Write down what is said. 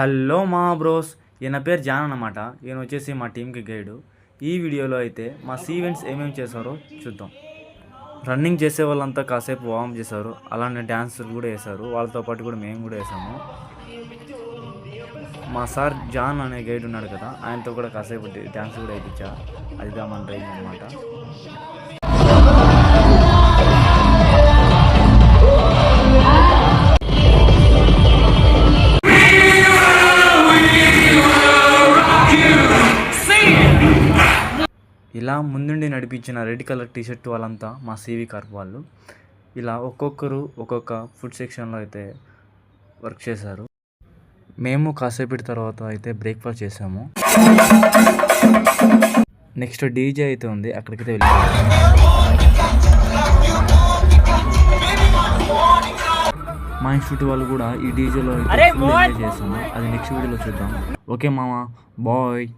Hello మా bros, ఈయన పేరు జాన్ అన్నమాట. ఈయన వచ్చేసి మా టీంకి గైడు. ఈ వీడియోలో అయితే మా ఈవెంట్స్ ఏమేమి చేశారో చూద్దాం. రన్నింగ్ చేసే వాళ్ళంతా కాసేపు వార్మ్ చేశారు, అలానే డ్యాన్సులు కూడా వేశారు. వాళ్ళతో పాటు కూడా మేము కూడా వేసాము. మా సార్ జాన్ అనే గైడ్ ఉన్నాడు కదా, ఆయనతో కూడా కాసేపు డ్యాన్స్ కూడా వేయించా. అదిగా మన డ్రైవింగ్ అనమాట. ఇలా ముందుండి నడిపించిన రెడ్ కలర్ టీషర్ట్ వాళ్ళంతా మా సివి కార్ప్ వాళ్ళు. ఇలా ఒక్కొక్కరు ఒక్కొక్క ఫుడ్ సెక్షన్లో అయితే వర్క్ చేశారు. మేము కాసేపటి తర్వాత అయితే బ్రేక్ఫాస్ట్ చేసాము. నెక్స్ట్ డీజే అయితే ఉంది, అక్కడికైతే వెళ్ళాము. మా ఇన్స్టిట్యూట్ వాళ్ళు కూడా ఈ డీజేలో అయితే చేసాము. అది నెక్స్ట్ వీడియోలో చూద్దాం. ఓకే మామ, బాయ్.